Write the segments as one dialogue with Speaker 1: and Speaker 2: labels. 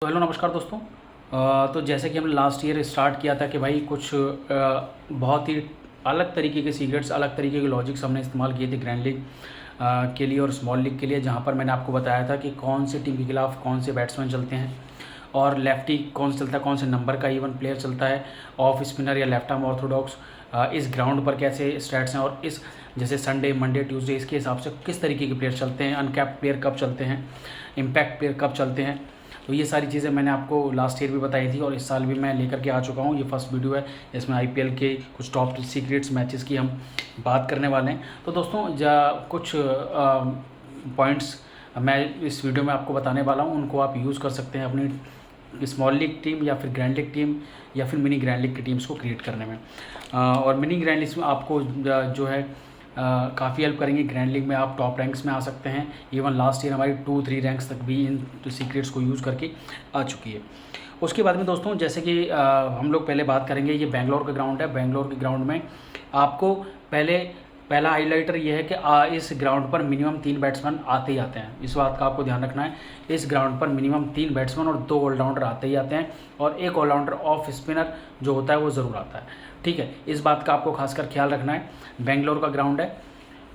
Speaker 1: तो हेलो नमस्कार दोस्तों। तो जैसे कि हमने लास्ट ईयर स्टार्ट किया था कि भाई कुछ बहुत ही अलग तरीके के सीक्रेट्स, अलग तरीके के लॉजिक्स हमने इस्तेमाल किए थे ग्रैंड लीग के लिए और स्मॉल लीग के लिए, जहां पर मैंने आपको बताया था कि कौन से टीम के खिलाफ कौन से बैट्समैन चलते हैं और लेफ्टी कौन सा चलता है, कौन से नंबर का इवन प्लेयर चलता है, ऑफ स्पिनर या लेफ्ट आर्म ऑर्थोडॉक्स, इस ग्राउंड पर कैसे स्टैट्स हैं और इस जैसे संडे मंडे ट्यूसडे इसके हिसाब से किस तरीके के प्लेयर चलते हैं, अनकैप्ड प्लेयर कब चलते हैं, इम्पैक्ट प्लेयर कब चलते हैं। तो ये सारी चीज़ें मैंने आपको लास्ट ईयर भी बताई थी और इस साल भी मैं लेकर के आ चुका हूँ। ये फर्स्ट वीडियो है, इसमें आईपीएल के कुछ टॉप सीक्रेट्स मैचेस की हम बात करने वाले हैं। तो दोस्तों कुछ पॉइंट्स मैं इस वीडियो में आपको बताने वाला हूँ, उनको आप यूज़ कर सकते हैं अपनी स्मॉल लीग टीम या फिर ग्रैंड लीग टीम या फिर मिनी ग्रैंड लीग की टीम्स को क्रिएट करने में। और मिनी ग्रैंड लीग में आपको जो है काफ़ी हेल्प करेंगे। ग्रैंड लीग में आप टॉप रैंक्स में आ सकते हैं। इवन लास्ट ईयर हमारी 2-3 रैंक्स तक भी इन सीक्रेट्स को यूज़ करके आ चुकी है। उसके बाद में दोस्तों जैसे कि हम लोग पहले बात करेंगे, ये बेंगलोर का ग्राउंड है। बेंगलोर के ग्राउंड में आपको पहला हाईलाइटर ये है कि इस ग्राउंड पर मिनिमम 3 बैट्समैन आते ही आते हैं। इस बात का आपको ध्यान रखना है। इस ग्राउंड पर मिनिमम 3 बैट्समैन और 2 ऑलराउंडर आते ही आते हैं और एक ऑलराउंडर ऑफ स्पिनर जो होता है वो ज़रूर आता है। ठीक है, इस बात का आपको खासकर ख्याल रखना है। बेंगलोर का ग्राउंड है,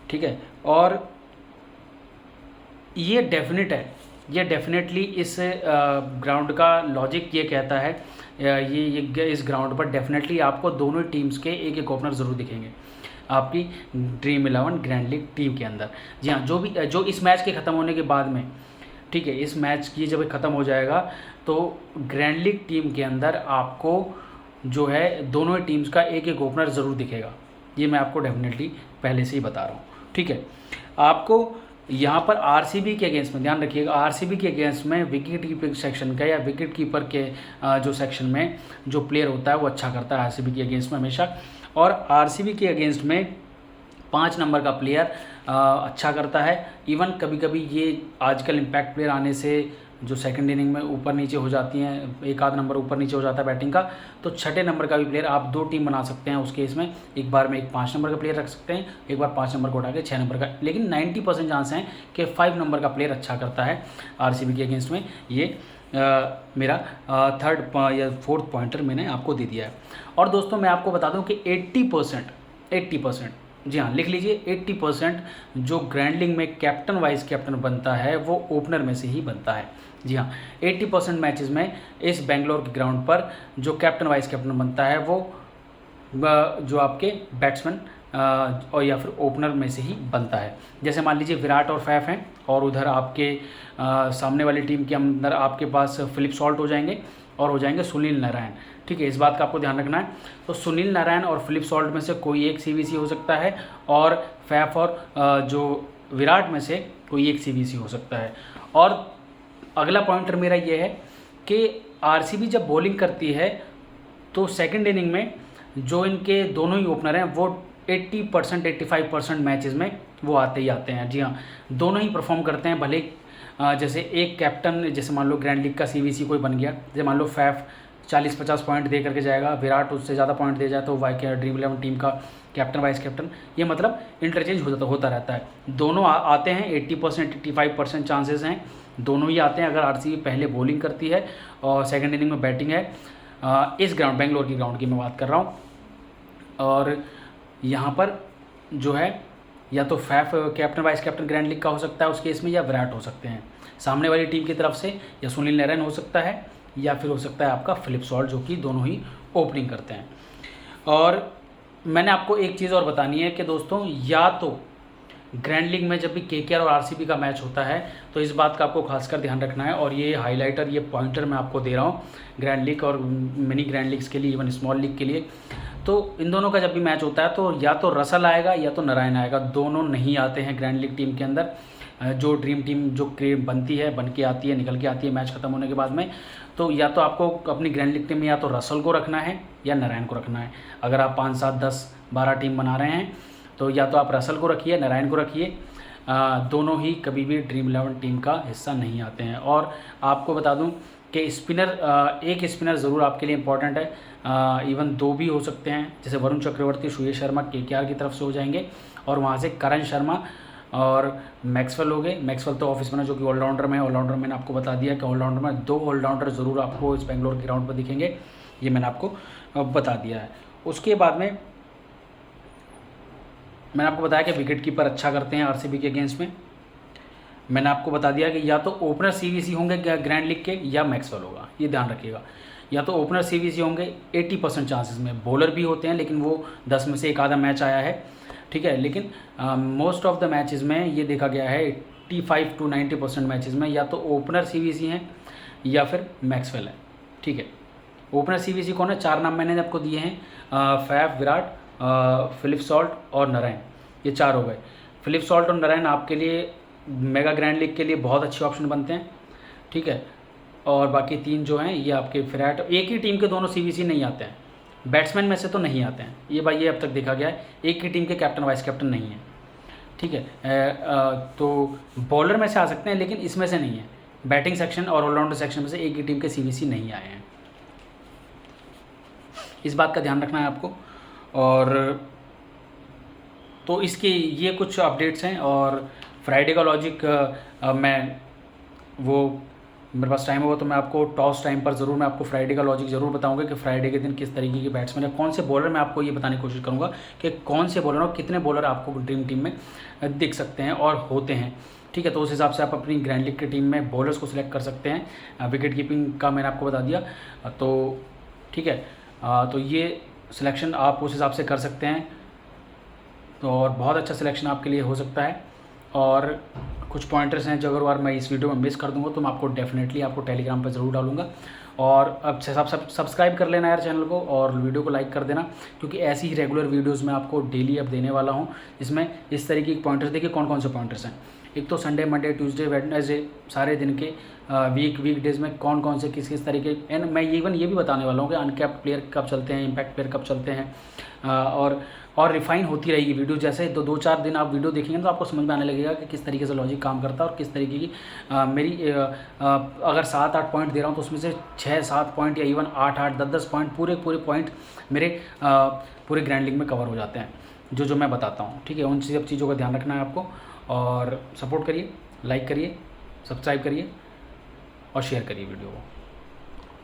Speaker 1: ठीक है, और ये डेफिनेट है, ये डेफिनेटली इस ग्राउंड का लॉजिक ये कहता है, ये इस ग्राउंड पर डेफिनेटली आपको दोनों टीम्स के एक एक ओपनर ज़रूर दिखेंगे आपकी ड्रीम 11 ग्रैंड लीग टीम के अंदर। जी हाँ, जो इस मैच के ख़त्म होने के बाद में, ठीक है, इस मैच की जब ख़त्म हो जाएगा तो ग्रैंड लीग टीम के अंदर आपको जो है दोनों टीम्स का एक एक ओपनर ज़रूर दिखेगा। ये मैं आपको डेफिनेटली पहले से ही बता रहा हूँ। ठीक है, आपको यहाँ पर आरसीबी के अगेंस्ट में ध्यान रखिएगा, आरसीबी के अगेंस्ट में विकेट कीपिंग सेक्शन का या विकेट कीपर के जो सेक्शन में जो प्लेयर होता है वो अच्छा करता है आरसीबी के अगेंस्ट में हमेशा। और आरसीबी के अगेंस्ट में 5 नंबर का प्लेयर अच्छा करता है। इवन कभी कभी ये आजकल इम्पैक्ट प्लेयर आने से जो सेकंड इनिंग में ऊपर नीचे हो जाती हैं, एक आध नंबर ऊपर नीचे हो जाता है बैटिंग का, तो छठे नंबर का भी प्लेयर आप 2 टीम बना सकते हैं। उस केस में एक बार में एक 5 नंबर का प्लेयर रख सकते हैं, एक बार 5 नंबर को उठा के 6 नंबर का, लेकिन 90% चांस हैं कि 5 नंबर का प्लेयर अच्छा करता है आरसीबी के अगेंस्ट में। ये मेरा थर्ड या फोर्थ पॉइंटर मैंने आपको दे दिया है। और दोस्तों मैं आपको बता दूं कि 80%, जी हाँ लिख लीजिए, 80% जो ग्रैंड लीग में कैप्टन वाइस कैप्टन बनता है वो ओपनर में से ही बनता है। जी हाँ, 80% मैचेस में इस बेंगलोर के ग्राउंड पर जो कैप्टन वाइस कैप्टन बनता है वो जो आपके बैट्समैन और या फिर ओपनर में से ही बनता है। जैसे मान लीजिए विराट और फैफ हैं और उधर आपके सामने वाली टीम के अंदर आपके पास फिलिप सॉल्ट हो जाएंगे और हो जाएंगे सुनील नारायण। ठीक है, इस बात का आपको ध्यान रखना है। तो सुनील नारायण और फिलिप सॉल्ट में से कोई एक सीवीसी हो सकता है और फैफ और जो विराट में से कोई एक सीवीसी हो सकता है। और अगला पॉइंटर मेरा ये है कि आरसीबी जब बॉलिंग करती है तो सेकंड इनिंग में जो इनके दोनों ही ओपनर हैं वो 80% 85% मैचेस में वो आते ही आते हैं। जी हाँ, दोनों ही परफॉर्म करते हैं। भले जैसे एक कैप्टन, जैसे मान लो ग्रैंड लीग का सीवीसी कोई बन गया, जैसे मान लो फैफ 40-50 पॉइंट दे करके जाएगा, विराट उससे ज़्यादा पॉइंट दे जाए तो ड्रीम 11 टीम का कैप्टन वाइस कैप्टन, ये मतलब इंटरचेंज होता रहता है। दोनों आते हैं, 80% 85% चांसेस हैं दोनों ही आते हैं अगर आरसीबी पहले बॉलिंग करती है और सेकंड इनिंग में बैटिंग है। इस ग्राउंड बेंगलोर की ग्राउंड की मैं बात कर रहा हूँ। और यहाँ पर जो है या तो Faf captain vice captain grand league का हो सकता है उस केस में, या विराट हो सकते हैं सामने वाली टीम की तरफ से, या सुनील नारायण हो सकता है, या फिर हो सकता है आपका फिलिप सॉल्ट जो कि दोनों ही ओपनिंग करते हैं। और मैंने आपको एक चीज़ और बतानी है कि दोस्तों या तो ग्रैंड लीग में जब भी केकेआर और आरसीबी का मैच होता है तो इस बात का आपको खासकर ध्यान रखना है। और ये हाईलाइटर, ये पॉइंटर मैं आपको दे रहा हूँ ग्रैंड लीग और मिनी ग्रैंड लीग्स के लिए, इवन स्मॉल लीग के लिए। तो इन दोनों का जब भी मैच होता है तो या तो रसल आएगा या तो नारायण आएगा, दोनों नहीं आते हैं ग्रैंड लीग टीम के अंदर। जो ड्रीम टीम जो बनती है, बन के आती है, निकल के आती है मैच खत्म होने के बाद में, तो या तो आपको अपनी ग्रैंड लीग टीम में या तो रसल को रखना है या नारायण को रखना है। अगर आप 5, 7, 10, 12 टीम बना रहे हैं तो या तो आप रसल को रखिए, नारायण को रखिए। दोनों ही कभी भी ड्रीम 11 टीम का हिस्सा नहीं आते हैं। और आपको बता दूं कि स्पिनर, एक स्पिनर ज़रूर आपके लिए इंपॉर्टेंट है, इवन 2 भी हो सकते हैं। जैसे वरुण चक्रवर्ती, सुयश शर्मा केकेआर की तरफ से हो जाएंगे और वहाँ से करण शर्मा और मैक्सवेल हो गए। मैक्सवेल तो ऑफिस में जो कि ऑलराउंडर में है। ऑलराउंडर मैंने आपको बता दिया कि ऑलराउंडर में 2 ऑलराउंडर ज़रूर आपको इस बेंगलोर के ग्राउंड पर दिखेंगे, ये मैंने आपको बता दिया है। उसके बाद में मैंने आपको बताया कि विकेट कीपर अच्छा करते हैं आरसीबी के अगेंस्ट में। मैंने आपको बता दिया कि या तो ओपनर सीवीसी होंगे ग्रैंड लीग के या मैक्सवेल होगा, ये ध्यान रखिएगा। या तो ओपनर सीवीसी होंगे 80% चांसेस में, बॉलर भी होते हैं लेकिन वो 10 में से एक आधा मैच आया है, ठीक है। लेकिन मोस्ट ऑफ द मैचेस में ये देखा गया है 85 to 90% मैचेस में या तो ओपनर सीवीसी हैं या फिर मैक्सवेल है, ठीक है। ओपनर सीवीसी कौन है? 4 नाम मैंने आपको दिए हैं, फैफ, विराट, फिलिप सॉल्ट और नारायण, ये 4 हो गए। फिलिप सॉल्ट और नारायण आपके लिए मेगा ग्रैंड लीग के लिए बहुत अच्छे ऑप्शन बनते हैं, ठीक है। और बाकी 3 जो हैं ये आपके विराट, एक ही टीम के दोनों सीवीसी नहीं आते हैं, बैट्समैन में से तो नहीं आते हैं ये भाई, ये अब तक देखा गया है। एक ही टीम के कैप्टन वाइस कैप्टन नहीं है, ठीक है। तो बॉलर में से आ सकते हैं लेकिन इसमें से नहीं है। बैटिंग सेक्शन और ऑलराउंडर सेक्शन में से एक ही टीम के सीवीसी नहीं आए हैं, इस बात का ध्यान रखना है आपको। और तो इसके ये कुछ अपडेट्स हैं। और फ्राइडे का लॉजिक मैं वो मेरे पास टाइम होगा तो मैं आपको टॉस टाइम पर ज़रूर मैं आपको फ्राइडे का लॉजिक ज़रूर बताऊंगा कि फ्राइडे के दिन किस तरीके के बैट्समैन है, कौन से बॉलर मैं आपको ये बताने की कोशिश करूंगा कि कौन से बॉलर और कितने बॉलर आपको ड्रीम टीम में दिख सकते हैं और होते हैं, ठीक है। तो उस हिसाब से आप अपनी ग्रैंड लीग की टीम में बॉलर्स को सिलेक्ट कर सकते हैं। विकेट कीपिंग का मैंने आपको बता दिया, तो ठीक है। तो ये सिलेक्शन आप उस हिसाब से कर सकते हैं, तो और बहुत अच्छा सिलेक्शन आपके लिए हो सकता है। और कुछ पॉइंटर्स हैं जो अगर बार मैं इस वीडियो में मिस कर दूंगा तो मैं आपको डेफिनेटली आपको टेलीग्राम पर ज़रूर डालूंगा। और अब से सब्सक्राइब कर लेना यार चैनल को और वीडियो को लाइक कर देना, क्योंकि ऐसी ही रेगुलर वीडियोस मैं आपको डेली अब देने वाला हूं, जिसमें इस तरीके के पॉइंटर्स, देखिए कौन कौन से पॉइंटर्स हैं। एक तो संडे, मंडे, ट्यूसडे, वेडनेसडे, सारे दिन के वीक डेज में कौन कौन से किस किस तरीके, एंड मैं इवन ये भी बताने वाला हूँ कि अनकैप्ड प्लेयर कब चलते हैं, इम्पैक्ट प्लेयर कब चलते हैं। और रिफाइन होती रहेगी वीडियो, जैसे 2-4 दिन आप वीडियो देखेंगे तो आपको समझ में आने लगेगा कि किस तरीके से लॉजिक काम करता है और किस तरीके की मेरी अगर 7-8 पॉइंट दे रहा हूँ तो उसमें से 6-7 पॉइंट या इवन 8-8, 10-10 पॉइंट पूरे पॉइंट मेरे पूरे ग्रैंड लीग में कवर हो जाते हैं जो मैं बताता हूँ, ठीक है। उन सब चीज़ों का ध्यान रखना है आपको। और सपोर्ट करिए, लाइक करिए, सब्सक्राइब करिए और शेयर करिए वीडियो को।